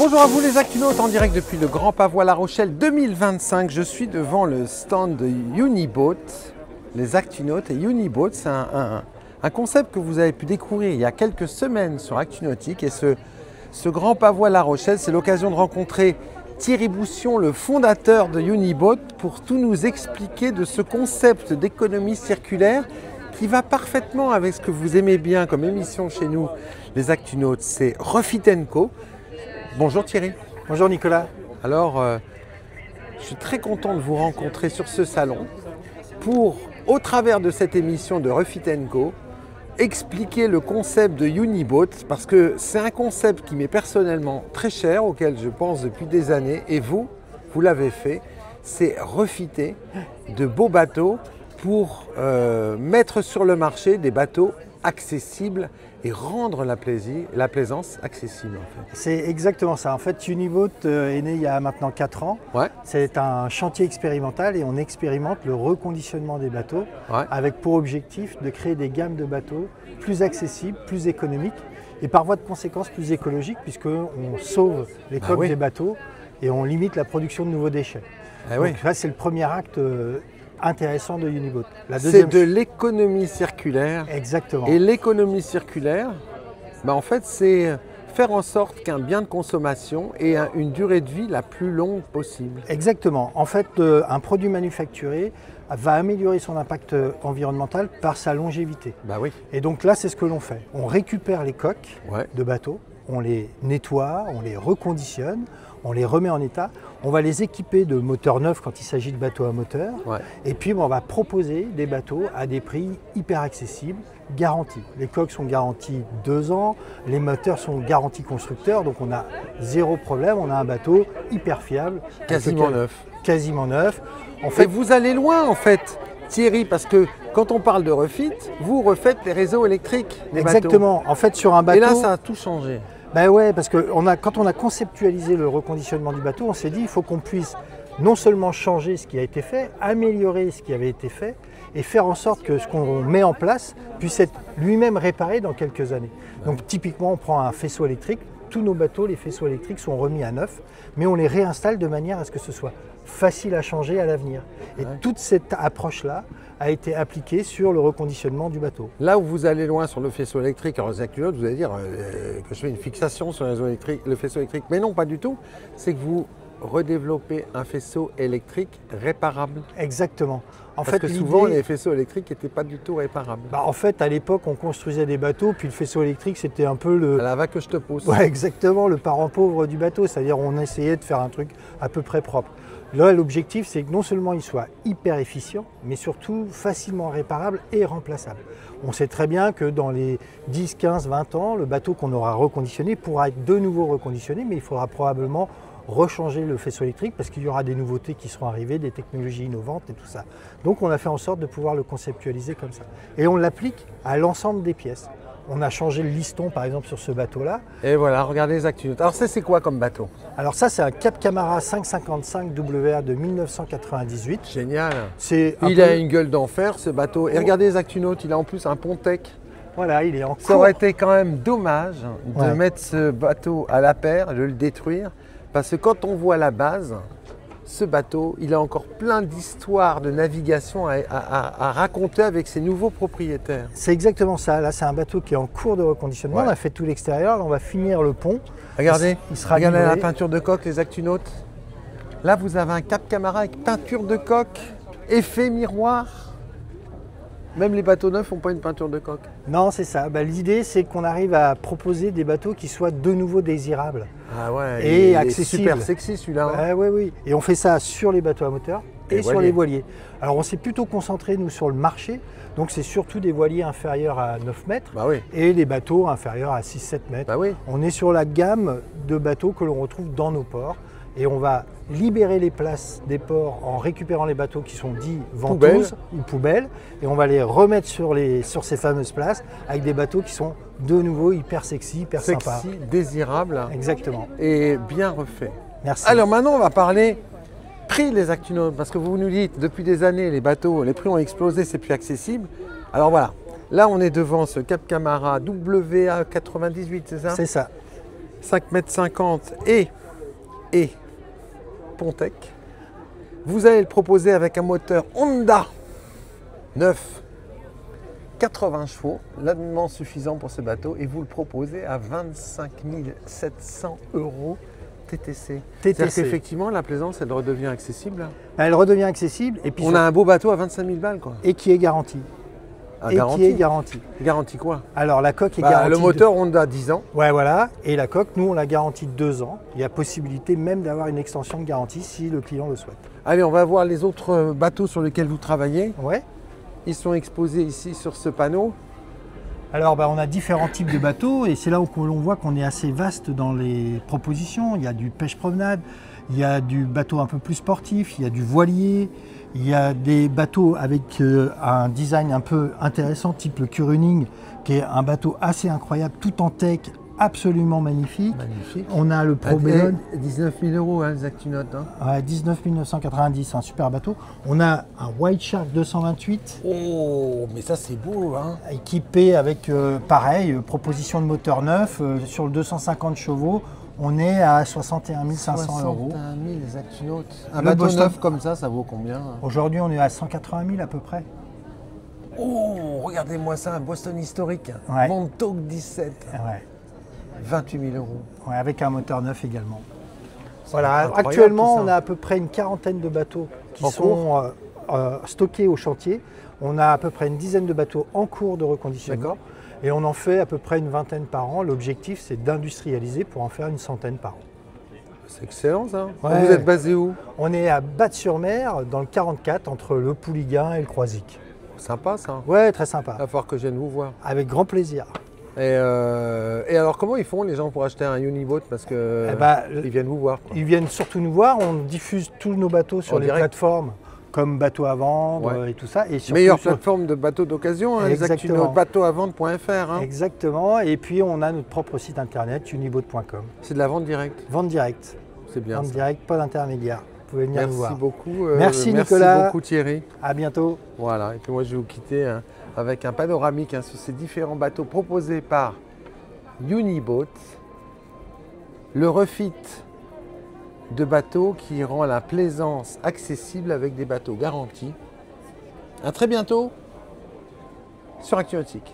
Bonjour à vous les Actunautes, en direct depuis le Grand Pavois La Rochelle 2025. Je suis devant le stand de Uniboat, les Actunautes. Et Uniboat, c'est un concept que vous avez pu découvrir il y a quelques semaines sur Actunautique. Et ce Grand Pavois La Rochelle, c'est l'occasion de rencontrer Thierry Boussion, le fondateur de Uniboat, pour tout nous expliquer de ce concept d'économie circulaire qui va parfaitement avec ce que vous aimez bien comme émission chez nous, les Actunautes, c'est Refit & Co. Bonjour Thierry. Bonjour Nicolas. Alors, je suis très content de vous rencontrer sur ce salon pour, au travers de cette émission de Refit & Co, expliquer le concept de Uniboat, parce que c'est un concept qui m'est personnellement très cher, auquel je pense depuis des années, et vous l'avez fait, c'est refiter de beaux bateaux pour mettre sur le marché des bateaux accessibles et rendre la plaisance accessible. En fait. C'est exactement ça. En fait, Uniboat est né il y a maintenant 4 ans. Ouais. C'est un chantier expérimental et on expérimente le reconditionnement des bateaux avec pour objectif de créer des gammes de bateaux plus accessibles, plus économiques et par voie de conséquence plus écologiques puisqu'on sauve les coques des bateaux et on limite la production de nouveaux déchets. Donc là, c'est le premier acte intéressant de Uniboat. C'est de l'économie circulaire. Exactement. Et l'économie circulaire, en fait, c'est faire en sorte qu'un bien de consommation ait une durée de vie la plus longue possible. Exactement. En fait, un produit manufacturé va améliorer son impact environnemental par sa longévité. Oui. Et donc là, c'est ce que l'on fait. On récupère les coques de bateaux, on les nettoie, on les reconditionne, on les remet en état, on va les équiper de moteurs neufs quand il s'agit de bateaux à moteur, et puis on va proposer des bateaux à des prix hyper accessibles, garantis. Les coques sont garanties 2 ans, les moteurs sont garantis constructeurs, donc on a zéro problème, on a un bateau hyper fiable. Quasiment neuf. Quasiment neuf. En fait, vous allez loin en fait, Thierry, parce que quand on parle de refit, vous refaites les réseaux électriques des bateaux. Exactement. En fait, sur un bateau... Et là, ça a tout changé. Ouais, parce que quand on a conceptualisé le reconditionnement du bateau, on s'est dit il faut qu'on puisse non seulement changer ce qui a été fait, améliorer ce qui avait été fait et faire en sorte que ce qu'on met en place puisse être lui-même réparé dans quelques années. Donc typiquement, on prend un faisceau électrique, tous nos bateaux, les faisceaux électriques sont remis à neuf, mais on les réinstalle de manière à ce que ce soit facile à changer à l'avenir. Et toute cette approche-là a été appliquée sur le reconditionnement du bateau. Là où vous allez loin sur le faisceau électrique, alors vous allez dire que je fais une fixation sur le faisceau électrique, mais non, pas du tout. C'est que vous redéveloppez un faisceau électrique réparable. Exactement. Parce que souvent, les faisceaux électriques n'étaient pas du tout réparables. En fait, à l'époque, on construisait des bateaux, puis le faisceau électrique, c'était un peu le... À la va que je te pousse. Ouais, exactement, le parent pauvre du bateau. C'est-à-dire on essayait de faire un truc à peu près propre. Là, l'objectif, c'est que non seulement il soit hyper efficient, mais surtout facilement réparable et remplaçable. On sait très bien que dans les 10, 15, 20 ans, le bateau qu'on aura reconditionné pourra être de nouveau reconditionné, mais il faudra probablement rechanger le faisceau électrique parce qu'il y aura des nouveautés qui seront arrivées, des technologies innovantes et tout ça. Donc on a fait en sorte de pouvoir le conceptualiser comme ça. Et on l'applique à l'ensemble des pièces. On a changé le liston par exemple sur ce bateau-là. Et voilà, regardez les Actunautes. Alors ça c'est quoi comme bateau? Alors ça c'est un Cap Camara 555 WA de 1998. Génial. Il a une gueule d'enfer ce bateau. Et regardez les Actunautes, il a en plus un Pontec. Voilà, il est en cours. Ça aurait été quand même dommage de mettre ce bateau à la paire, de le détruire. Parce que quand on voit la base, ce bateau, il a encore plein d'histoires de navigation à raconter avec ses nouveaux propriétaires. C'est exactement ça. Là, c'est un bateau qui est en cours de reconditionnement. On a fait tout l'extérieur. Là, on va finir le pont. Regardez, regardez la peinture de coque, les Actunautes. Là, vous avez un Cap Camara avec peinture de coque, effet miroir. Même les bateaux neufs n'ont pas une peinture de coque. Non, c'est ça. L'idée, c'est qu'on arrive à proposer des bateaux qui soient de nouveau désirables. Ah ouais, et Il accessibles. est super sexy celui-là. Oui. Et on fait ça sur les bateaux à moteur et sur les voiliers. Alors on s'est plutôt concentré, nous, sur le marché. Donc c'est surtout des voiliers inférieurs à 9 mètres et des bateaux inférieurs à 6-7 mètres. On est sur la gamme de bateaux que l'on retrouve dans nos ports. Et on va libérer les places des ports en récupérant les bateaux qui sont dits ventouses ou poubelles et on va les remettre sur ces fameuses places avec des bateaux qui sont de nouveau hyper sexy, hyper sympas. Sexy, désirable. Exactement. Et bien refait. Merci. Alors maintenant on va parler prix les Actunautes parce que vous nous dites depuis des années les bateaux, les prix ont explosé, c'est plus accessible. Alors voilà, là on est devant ce Cap Camara WA 98, c'est ça? C'est ça. 5,50 m et Pontec. Vous allez le proposer avec un moteur Honda neuf, 80 chevaux, largement suffisant pour ce bateau, et vous le proposez à 25 700 € TTC. C'est-à-dire qu'effectivement, la plaisance, elle redevient accessible. Elle redevient accessible. Et puis on a un beau bateau à 25 000 balles, quoi. Et qui est garanti. Qui est garanti. Garanti quoi? Alors la coque est garantie. Le moteur Honda 10 ans. Ouais, voilà. Et la coque, nous, on l'a garantie 2 ans. Il y a possibilité même d'avoir une extension de garantie si le client le souhaite. Allez, on va voir les autres bateaux sur lesquels vous travaillez. Ouais. Ils sont exposés ici sur ce panneau. Alors, on a différents types de bateaux et c'est là où l'on voit qu'on est assez vaste dans les propositions. Il y a du pêche-promenade, il y a du bateau un peu plus sportif, il y a du voilier, il y a des bateaux avec un design un peu intéressant, type le Curuning, qui est un bateau assez incroyable, tout en tech, absolument magnifique. Magnifique. On a le ProBellone. 19 000 € les Actinotes. Hein. Ouais, 19 990, un super bateau. On a un White Shark 228. Oh, mais ça c'est beau, hein. Équipé avec, pareil, proposition de moteur neuf, sur le 250 chevaux. On est à 61 500 €. 61 000 les Actinotes. Un bateau neuf comme ça vaut combien? Aujourd'hui, on est à 180 000 à peu près. Oh, regardez-moi ça, un Boston historique. Ouais. Montauk 17. Ouais. 28 000 €. Ouais, avec un moteur neuf également. Voilà, incroyable, actuellement, on a à peu près une quarantaine de bateaux qui En sont stockés au chantier. On a à peu près une dizaine de bateaux en cours de reconditionnement. Et on en fait à peu près une vingtaine par an. L'objectif, c'est d'industrialiser pour en faire une centaine par an. C'est excellent ça. Ouais. Vous êtes basé où? On est à Batte-sur-Mer, dans le 44, entre le Pouliguen et le Croisic. Sympa ça. Ouais, très sympa. Il va falloir que je vienne vous voir. Avec grand plaisir. Et alors comment ils font les gens pour acheter un Uniboat? Parce que ils viennent vous voir. Ils viennent surtout nous voir. On diffuse tous nos bateaux sur les plateformes comme Bateaux à vendre et tout ça. Et meilleure plateforme de bateaux d'occasion, hein, les Actinotes, bateauxavendre.fr. Hein. Exactement. Et puis on a notre propre site internet, uniboat.com. C'est de la vente directe? Vente directe. C'est bien. Vente directe, pas d'intermédiaire. Vous pouvez venir nous voir. Merci beaucoup. Merci Nicolas. Merci beaucoup Thierry. À bientôt. Voilà. Et puis moi je vais vous quitter avec un panoramique sur ces différents bateaux proposés par Uniboat. Le refit de bateaux qui rend la plaisance accessible avec des bateaux garantis. À très bientôt sur Actu Nautique.